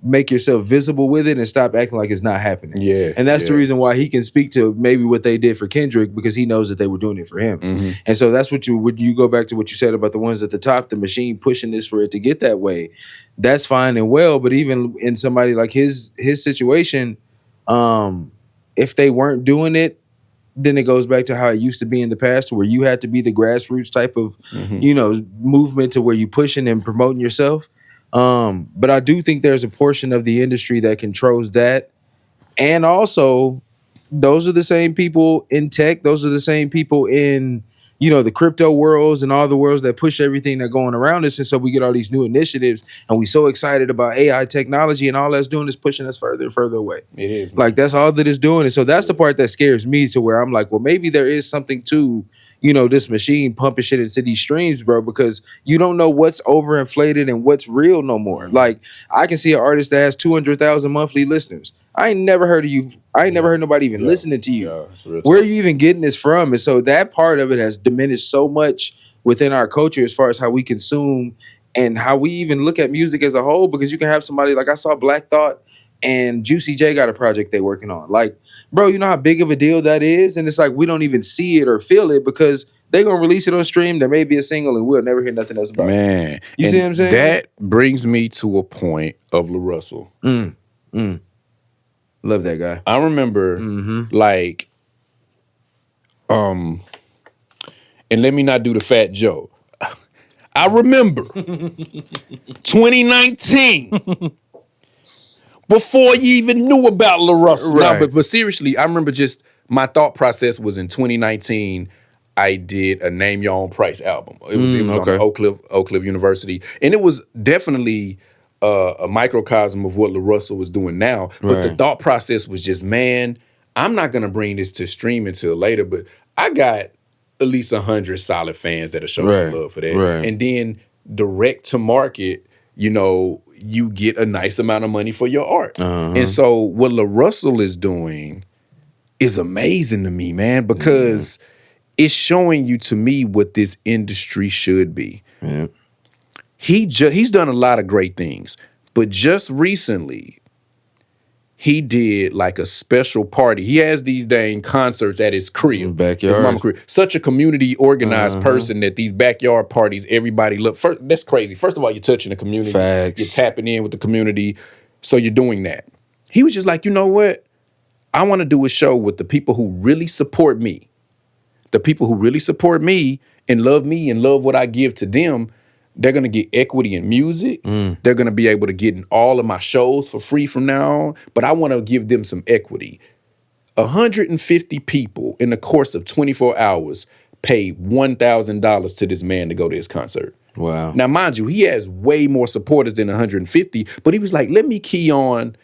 make yourself visible with it and stop acting like it's not happening. Yeah. And that's the reason why he can speak to maybe what they did for Kendrick, because he knows that they were doing it for him. Mm-hmm. And so that's what you go back to what you said about the ones at the top, the machine pushing this for it to get that way. That's fine and well, but even in somebody like his situation, if they weren't doing it, then it goes back to how it used to be in the past, where you had to be the grassroots type of, movement to where you pushing and promoting yourself. But I do think there's a portion of the industry that controls that. And also, those are the same people in tech. Those are the same people in, the crypto worlds and all the worlds that push everything that's going around us. And so we get all these new initiatives and we so excited about AI technology, and all that's doing is pushing us further and further away. It is. Like, that's all that it's doing. And so that's the part that scares me, to where I'm like, well, maybe there is something to, this machine pumping shit into these streams, bro, because you don't know what's overinflated and what's real no more. Like, I can see an artist that has 200,000 monthly listeners. I ain't never heard of you. I ain't never heard nobody even listening to you. Where are you even getting this from? And so that part of it has diminished so much within our culture as far as how we consume and how we even look at music as a whole, because you can have somebody like, I saw Black Thought and Juicy J got a project they working on. Like, bro, you know how big of a deal that is? And it's like, we don't even see it or feel it because they're going to release it on stream. There may be a single and we'll never hear nothing else about it. You see what I'm saying? That brings me to a point of La Russell. Love that guy. I remember, and let me not do the Fat Joe. I remember 2019, before you even knew about La Russell. Right. No, but seriously, I remember just my thought process was in 2019, I did a Name Your Own Price album. It was okay. on Oak Cliff University, and it was definitely a microcosm of what La Russell was doing now. But the thought process was just, man, I'm not gonna bring this to stream until later, but I got at least 100 solid fans that'll show some love for that. Right. And then direct to market, you get a nice amount of money for your art. And so what La Russell is doing is amazing to me, man, because it's showing you, to me, what this industry should be. Yeah. He's done a lot of great things, but just recently, he did like a special party. He has these dang concerts at his crib. Backyard. His mama crib. Such a community organized person that these backyard parties, everybody look. That's crazy. First of all, you're touching the community. Facts. You're tapping in with the community. So you're doing that. He was just like, you know what? I want to do a show with the people who really support me. The people who really support me and love what I give to them. They're going to get equity in music. They're going to be able to get in all of my shows for free from now on. But I want to give them some equity. 150 people in the course of 24 hours paid $1,000 to this man to go to his concert. Wow. Now, mind you, he has way more supporters than 150, but he was like, let me key in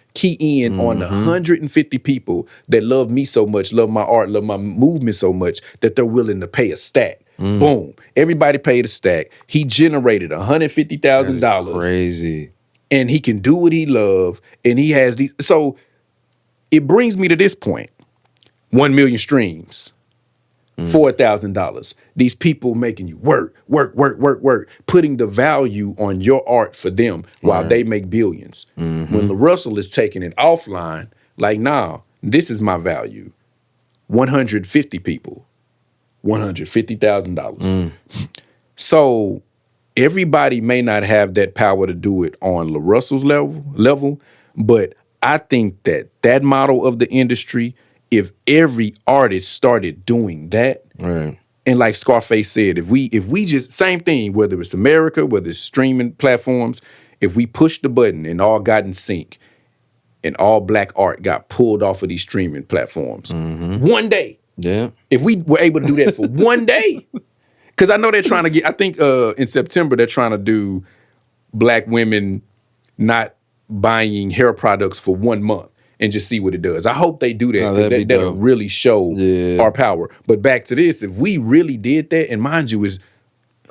on the 150 people that love me so much, love my art, love my movement so much that they're willing to pay a stack. Boom. Everybody paid a stack. He generated $150,000. Crazy. And he can do what he loves. And he has these. So it brings me to this point. 1 million streams. $4,000. These people making you work, putting the value on your art for them while they make billions. When La Russell is taking it offline, like, nah, this is my value. 150 people. $150,000. So everybody may not have that power to do it on La Russell's level, but I think that model of the industry, if every artist started doing that, and like Scarface said, if we just, same thing, whether it's America, whether it's streaming platforms, if we push the button and all got in sync and all black art got pulled off of these streaming platforms, one day, if we were able to do that for one day, because I know they're trying to get, I think in September, they're trying to do black women not buying hair products for 1 month and just see what it does. I hope they do that. That'll really show our power. But back to this, if we really did that, and mind you, it's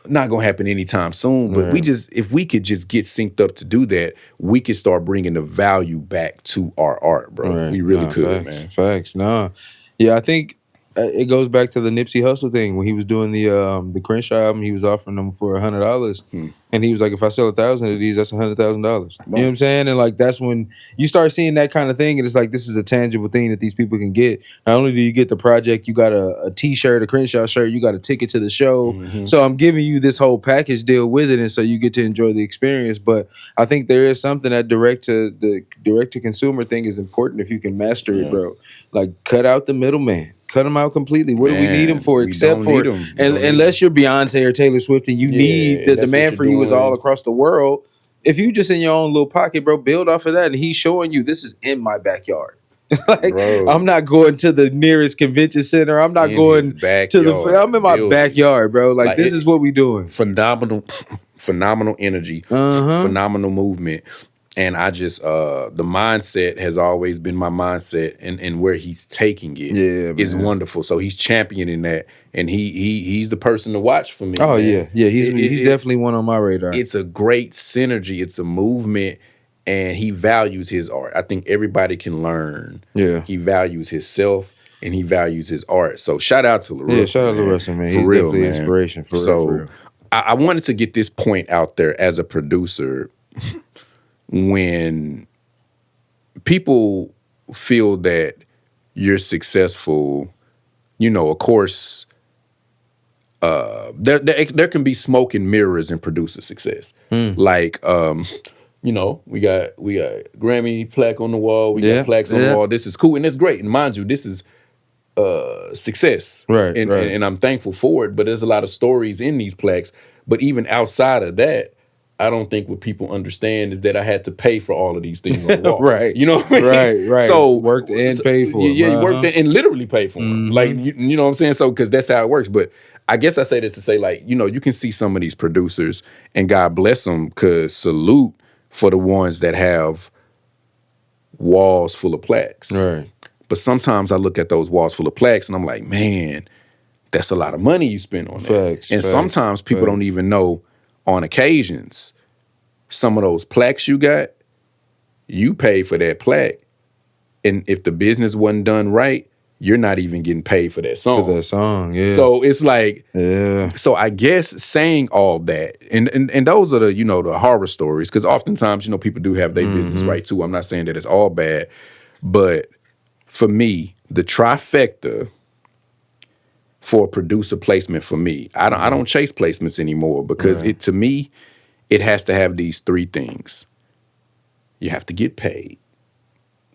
not going to happen anytime soon, but if we could just get synced up to do that, we could start bringing the value back to our art, bro. We really could, facts, man. Facts. No. Yeah, I think it goes back to the Nipsey Hussle thing when he was doing the Crenshaw album. He was offering them for $100, and he was like, "If I sell 1,000 of these, that's $100,000." You know what I'm saying? And like that's when you start seeing that kind of thing, and it's like this is a tangible thing that these people can get. Not only do you get the project, you got a T-shirt, a Crenshaw shirt, you got a ticket to the show. So I'm giving you this whole package deal with it, and so you get to enjoy the experience. But I think there is something that direct to consumer thing is important if you can master it, bro. Like cut out the middleman. Cut them out completely. What do we need them for? Except for unless you're Beyonce or Taylor Swift and you need the demand for you is all across the world. If you just in your own little pocket, bro, build off of that. And he's showing you this is in my backyard. Like I'm not going to the nearest convention center. I'm not going to the. I'm in my backyard, bro. Like this is what we doing. Phenomenal energy. Phenomenal movement. And I just, the mindset has always been my mindset, and where he's taking it is wonderful. So he's championing that, and he's the person to watch for me. Oh man. Yeah. He's definitely one on my radar. It's a great synergy. It's a movement, and he values his art. I think everybody can learn. Yeah, he values himself and he values his art. So shout out to LaRussell. Yeah, shout out to LaRussell, man. He's real, definitely man. Inspiration. For real. I wanted to get this point out there as a producer. When people feel that you're successful, you know, of course, there can be smoke and mirrors in producer success. Like, you know, we got Grammy plaque on the wall, we got plaques on the wall. This is cool and it's great. And mind you, this is success, right? And I'm thankful for it. But there's a lot of stories in these plaques. But even outside of that, I don't think what people understand is that I had to pay for all of these things on the wall. Right. You know what I mean? Right. So worked and paid for them. Yeah, you worked and literally paid for them. Like, you know what I'm saying? So, because that's how it works. But I guess I say that to say, like, you know, you can see some of these producers, and God bless them, because salute for the ones that have walls full of plaques. Right. But sometimes I look at those walls full of plaques, and I'm like, man, that's a lot of money you spend on that. And sometimes people don't even know, on occasions, some of those plaques you got, you pay for that plaque. And if the business wasn't done right, you're not even getting paid for that song. So it's like, so I guess saying all that, and those are the, you know, the horror stories, because oftentimes, you know, people do have their business right too. I'm not saying that it's all bad, but for me, the trifecta for producer placement for me, I don't chase placements anymore, because to me, it has to have these three things. You have to get paid.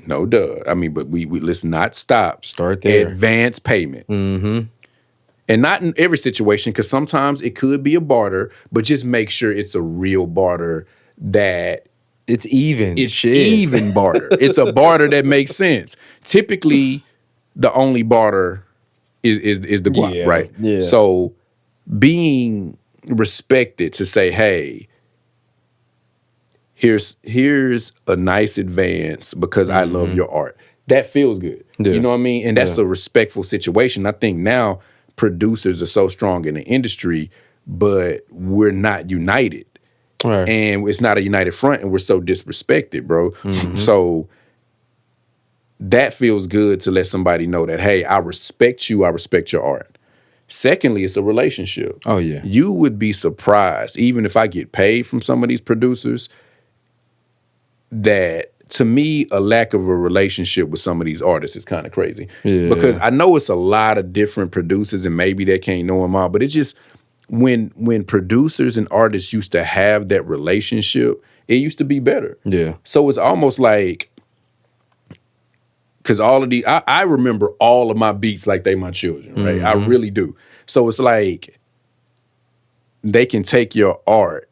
No duh. I mean, but we let's not stop. Start there. Advance payment. And not in every situation, because sometimes it could be a barter, but just make sure it's a real barter that it's even. It's even barter. It's a barter that makes sense. Typically, the only barter is the guap, right? Yeah. So being respected to say, hey, here's a nice advance because I love your art. That feels good. Yeah. You know what I mean? And that's a respectful situation. I think now producers are so strong in the industry, but we're not united. Right. And it's not a united front, and we're so disrespected, bro. So that feels good to let somebody know that, hey, I respect you, I respect your art. Secondly, it's a relationship. Oh, yeah. You would be surprised, even if I get paid from some of these producers, that to me, a lack of a relationship with some of these artists is kind of crazy. Yeah. Because I know it's a lot of different producers, and maybe they can't know them all, but it's just when producers and artists used to have that relationship, it used to be better. Yeah. So it's almost like, because all of the, I remember all of my beats like they my children, right? I really do. So it's like they can take your art,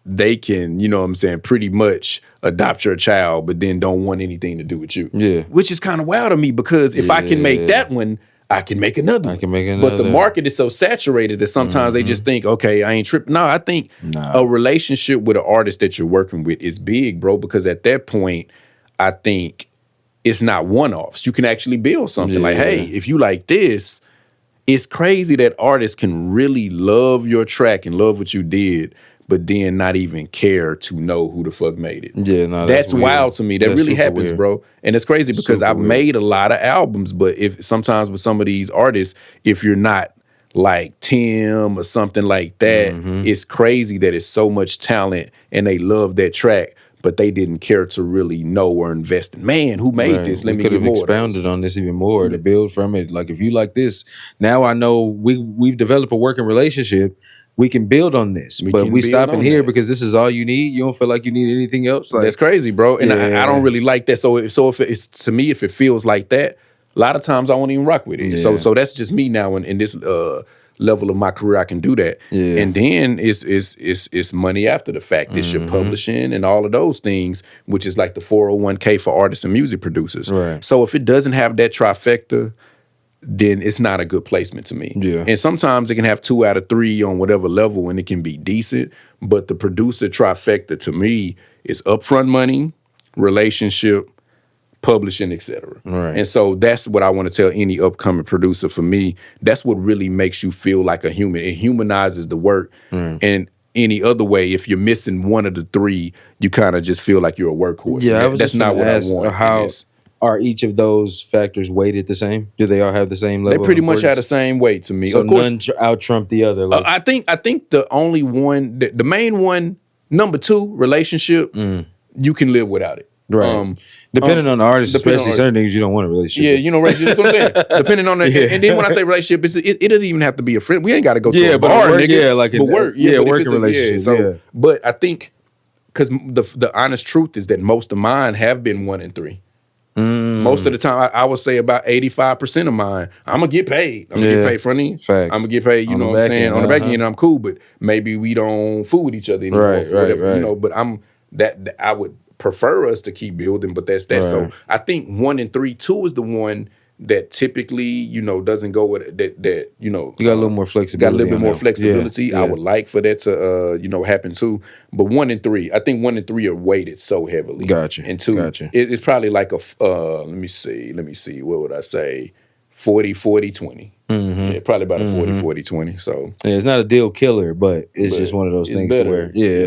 they can, you know what I'm saying, pretty much adopt your child, but then don't want anything to do with you. Yeah. Which is kind of wild to me, because if I can make that one, I can make another one. But the market is so saturated that sometimes they just think, okay, I ain't tripping. No, I think a relationship with an artist that you're working with is big, bro, because at that point, I think it's not one-offs. You can actually build something like, hey, if you like this, it's crazy that artists can really love your track and love what you did, but then not even care to know who the fuck made it. Yeah, no, that's wild to me. That really happens, weird. bro. And it's crazy because I've made a lot of albums, but if sometimes with some of these artists, if you're not like Tim or something like that, it's crazy that it's so much talent and they love that track, but they didn't care to really know or invest in. Man, who made this? Let me get more. Could have expounded on this even more to build from it. Like, if you like this, now I know we've developed a working relationship. We can build on this, but we stopping here because this is all you need. You don't feel like you need anything else. Like, that's crazy, bro. And I don't really like that. So if it's to me, if it feels like that, a lot of times I won't even rock with it. Yeah. So that's just me now in this level of my career. I can do that. Yeah. And then it's money after the fact. It's your publishing and all of those things, which is like the 401k for artists and music producers. Right. So if it doesn't have that trifecta, then it's not a good placement to me. Yeah. And sometimes it can have 2 out of 3 on whatever level and it can be decent. But the producer trifecta to me is upfront money, relationship, publishing, etc. Right. And so that's what I want to tell any upcoming producer. For me, that's what really makes you feel like a human. It humanizes the work. And any other way, if you're missing one of the 3, you kind of just feel like you're a workhorse. Yeah, that's not what I want. How are each of those factors weighted the same? Do they all have the same level? They pretty much have the same weight to me. So of course, none out trump the other. Like, I think the only one, the main one, number 2, relationship, you can live without it. Right. Depending on the artist, especially certain things you don't want a relationship. Yeah, you know, relationship. That's what I'm saying. Depending on the, and then when I say relationship, it doesn't even have to be a friend. We ain't got to go to a bar, work, nigga. Yeah, like but work. Yeah, working relationship. But I think because the honest truth is that most of mine have been 1 and 3. Most of the time, I would say about 85% of mine, I'm gonna get paid. I'm gonna get paid front end. Facts. I'm gonna get paid. You know what I'm saying? On the back end, I'm cool, but maybe we don't fool with each other anymore. Right. You know, but I would prefer us to keep building, but that's that. Right. So I think 1 and 3, 2 is the one that typically, you know, doesn't go with that, you know. You got a little more flexibility. Got a little bit more flexibility. Yeah. I would like for that to, you know, happen too. But 1 and 3, I think 1 and 3 are weighted so heavily. Gotcha. And 2, it's probably like a, let me see, what would I say? 40-40-20. Yeah, probably about a 40-40-20. So yeah, it's not a deal killer, but it's just one of those things where like you know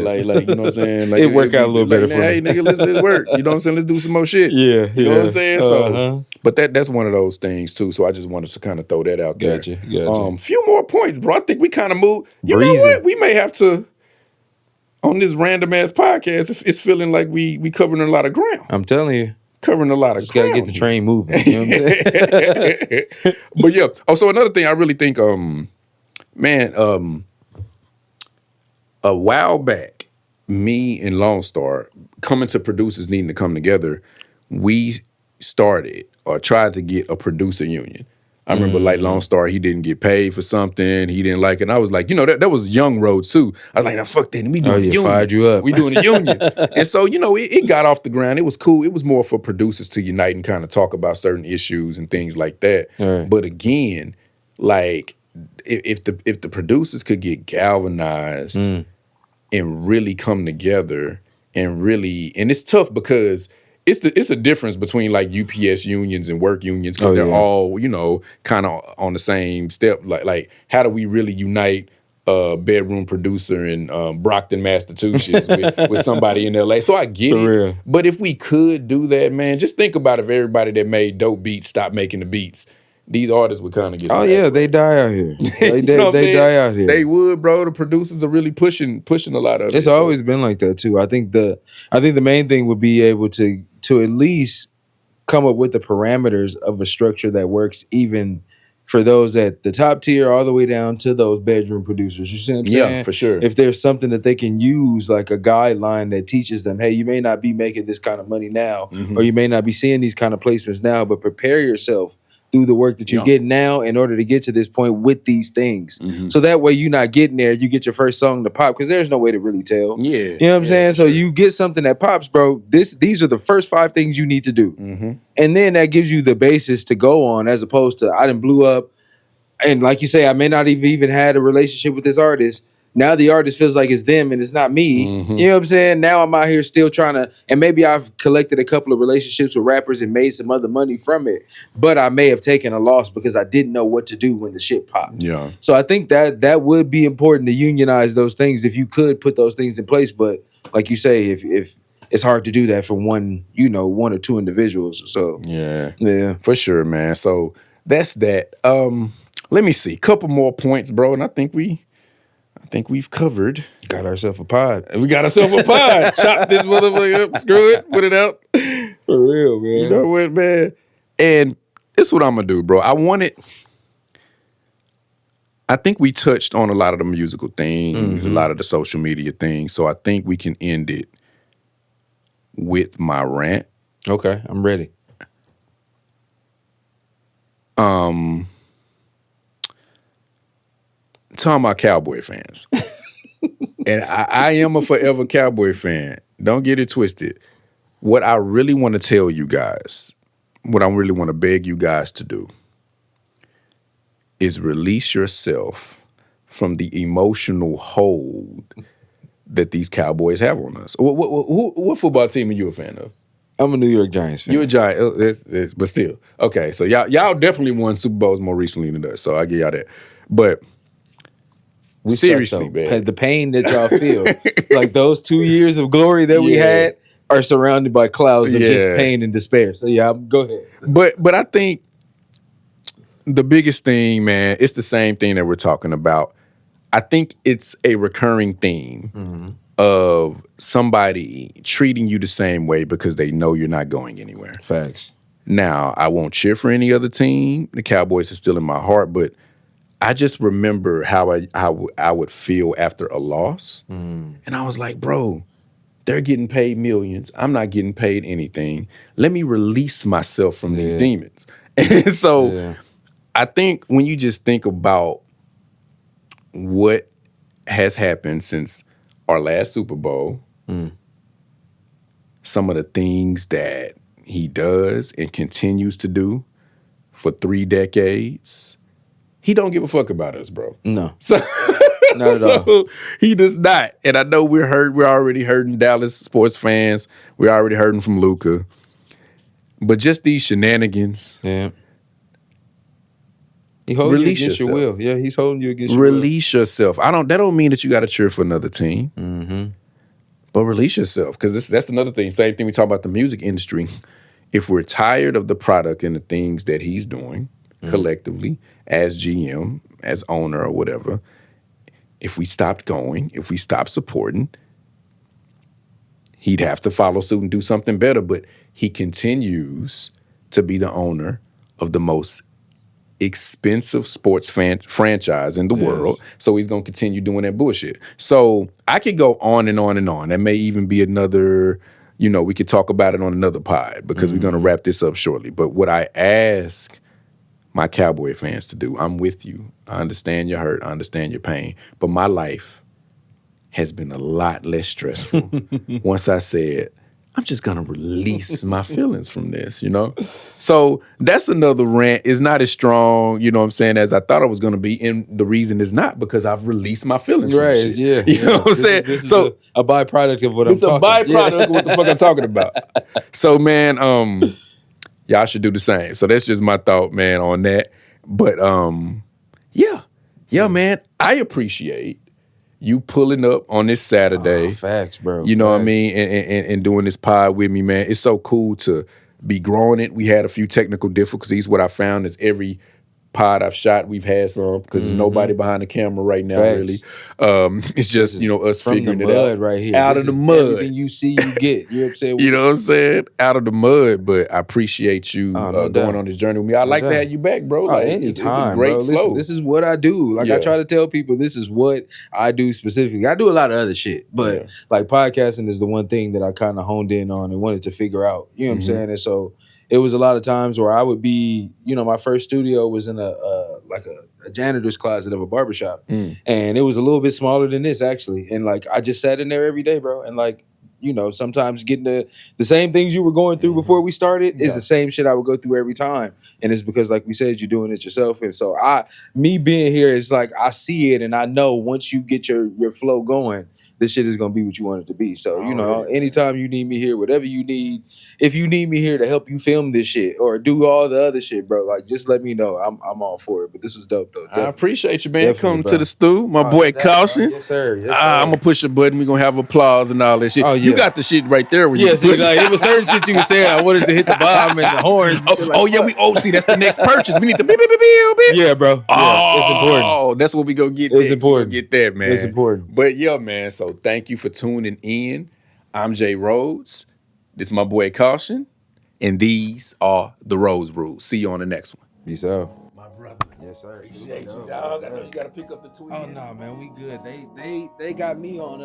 what I'm saying? Like it work out a little better for me. Hey nigga, let's work. You know what I'm saying? Let's do some more shit. Yeah. You know what I'm saying? So but that's one of those things too. So I just wanted to kind of throw that out there. Gotcha. Few more points, bro. I think we kind of moved. You know what? We may have to on this random ass podcast. It's feeling like we covering a lot of ground. I'm telling you. Covering a lot of ground. Got to get the train moving. You know what I'm saying? But yeah. Oh, so another thing I really think, a while back, me and Lone Star coming to producers needing to come together, we started or tried to get a producer union. I remember like Lone Star, he didn't get paid for something. He didn't like it. And I was like, you know, that was young Rhodes too. I was like, now fuck that. We doing a union. Fired you up. We doing a union. And so, you know, it got off the ground. It was cool. It was more for producers to unite and kind of talk about certain issues and things like that. Right. But again, like if the producers could get galvanized and really come together and it's tough because it's a difference between like UPS unions and work unions because they're all, you know, kind of on the same step. Like how do we really unite a bedroom producer in Brockton, Massachusetts with somebody in LA? So I get it. Real. But if we could do that, man, just think about if everybody that made dope beats stopped making the beats. These artists would kind of get they die out here. They die out here. They would, bro. The producers are really pushing a lot of it. It's always been like that too. I think the main thing would be able to at least come up with the parameters of a structure that works even for those at the top tier all the way down to those bedroom producers. You see what I'm saying? Yeah, for sure. If there's something that they can use, like a guideline that teaches them, hey, you may not be making this kind of money now, or you may not be seeing these kind of placements now, but prepare yourself through the work that you get now in order to get to this point with these things. So that way you're not getting there, you get your first song to pop, because there's no way to really tell. Yeah. You know what I'm saying? So you get something that pops, bro. These are the first 5 things you need to do. And then that gives you the basis to go on, as opposed to I done blew up. And like you say, I may not even had a relationship with this artist. now the artist feels like it's them and it's not me. Mm-hmm. You know what I'm saying? Now I'm out here still trying to, and maybe I've collected a couple of relationships with rappers and made some other money from it, but I may have taken a loss because I didn't know what to do when the shit popped. Yeah. So I think that would be important to unionize those things if you could put those things in place. But like you say, if it's hard to do that for one or two individuals. So yeah, for sure, man. So that's that. Let me see, couple more points, bro, and I think we've covered. Got ourselves a pod. We got ourselves a pod. Chop this motherfucker up, screw it, put it out. For real, man. You know what, man? And this is what I'm gonna do, bro. I think we touched on a lot of the musical things, a lot of the social media things. So I think we can end it with my rant. Okay, I'm ready. Talking about Cowboy fans. And I am a forever Cowboy fan. Don't get it twisted. What I really want to tell you guys, what I really want to beg you guys to do is release yourself from the emotional hold that these Cowboys have on us. What football team are you a fan of? I'm a New York Giants fan. You're a Giant, but still. Okay, so y'all definitely won Super Bowls more recently than us, so I give y'all that. But seriously, man. The pain that y'all feel, like those 2 years of glory that we had are surrounded by clouds of just pain and despair. So go ahead. But I think the biggest thing, man, it's the same thing that we're talking about. I think it's a recurring theme of somebody treating you the same way because they know you're not going anywhere. Facts. Now, I won't cheer for any other team. The Cowboys are still in my heart, but I just remember how I would feel after a loss. And I was like, bro, they're getting paid millions. I'm not getting paid anything. Let me release myself from these demons. And so I think when you just think about what has happened since our last Super Bowl, some of the things that he does and continues to do for 3 decades, he don't give a fuck about us, bro. No. So, not at all. He does not. And I know we're already hurting Dallas sports fans. We're already hurting from Luka. But just these shenanigans. Yeah. He holds you against your will. Yeah, he's holding you against your will. Release yourself. That don't mean that you got to cheer for another team. But release yourself. Because that's another thing. Same thing we talk about the music industry. If we're tired of the product and the things that he's doing collectively as GM, as owner or whatever, if we stopped going, if we stopped supporting, he'd have to follow suit and do something better. But he continues to be the owner of the most expensive sports franchise in the world. So he's going to continue doing that bullshit. So I could go on and on and on. That may even be another, we could talk about it on another pod because we're going to wrap this up shortly. But what I ask my Cowboy fans to do, I'm with you. I understand your hurt. I understand your pain. But my life has been a lot less stressful once I said, I'm just going to release my feelings from this, So that's another rant. It's not as strong, as I thought it was going to be. And the reason is not because I've released my feelings from shit. Yeah. You know what I'm saying? This is a byproduct of what I'm talking about. It's a byproduct of what the fuck I'm talking about. So, man, y'all should do the same. So that's just my thought, man, on that. But, yeah, man, I appreciate you pulling up on this Saturday. Oh, facts, bro. You know what I mean? And doing this pod with me, man. It's so cool to be growing it. We had a few technical difficulties. What I found is every pod I've shot, we've had some because there's nobody behind the camera right now, really. It's just, us figuring it out. Right here. Out of the mud. Everything you see, you get. You know what I'm saying? You know what I'm saying? Out of the mud. But I appreciate you going on this journey with me. I'd like to have you back, bro. Anytime, it's a great bro. flow. Listen, this is what I do. I try to tell people this is what I do specifically. I do a lot of other shit, but like podcasting is the one thing that I kind of honed in on and wanted to figure out. You know what I'm saying? And so it was a lot of times where I would be, my first studio was in a janitor's closet of a barbershop. And it was a little bit smaller than this, actually. And, I just sat in there every day, bro. And, you know, sometimes getting the same things you were going through before we started is the same shit I would go through every time. And it's because, like we said, you're doing it yourself. And so me being here is like, I see it and I know once you get your flow going, this shit is going to be what you want it to be. So, you know, anytime you need me here, whatever you need, if you need me here to help you film this shit or do all the other shit, bro, like just let me know. I'm all for it. But this was dope, though. Definitely. I appreciate you, man. Coming to the stew. My boy Caution. Yes, sir. Yes, sir. I'm going to push a button. We're going to have applause and all that shit. Oh, yeah. You got the shit right there. Where yes, like, it was certain shit you were saying. I wanted to hit the bomb and the horns. And shit see, that's the next purchase. We need the beep, beep, beep, beep, beep. Yeah, bro. Yeah, it's important. Oh, that's what we go get. It's important. Get that, man. It's important. But yeah, man. So thank you for tuning in. I'm Jay Rhodes. This is my boy Caution. And these are the Rhodes Rules. See you on the next one. Peace out. My brother. Yes, sir. Appreciate you, dog. I know you got to pick up the twins. Oh, no, man. We good. They got me on,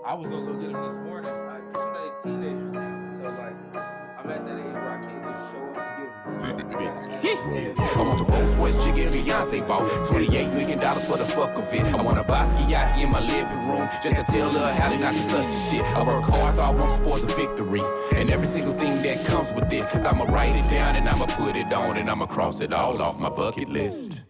I was going to go get them this morning. Because, you know, they teenagers now. So, like, I'm at that age where I can't just show up and get them. I want the Rhodes Boys chicken Beyonce bought $28 million for the fuck of it. I want a Basquiat in my living room just to tell her Hallie not to touch the shit. I work hard, so I want sports a victory and every single thing that comes with it. Cause I'ma write it down and I'ma put it on and I'ma cross it all off my bucket list.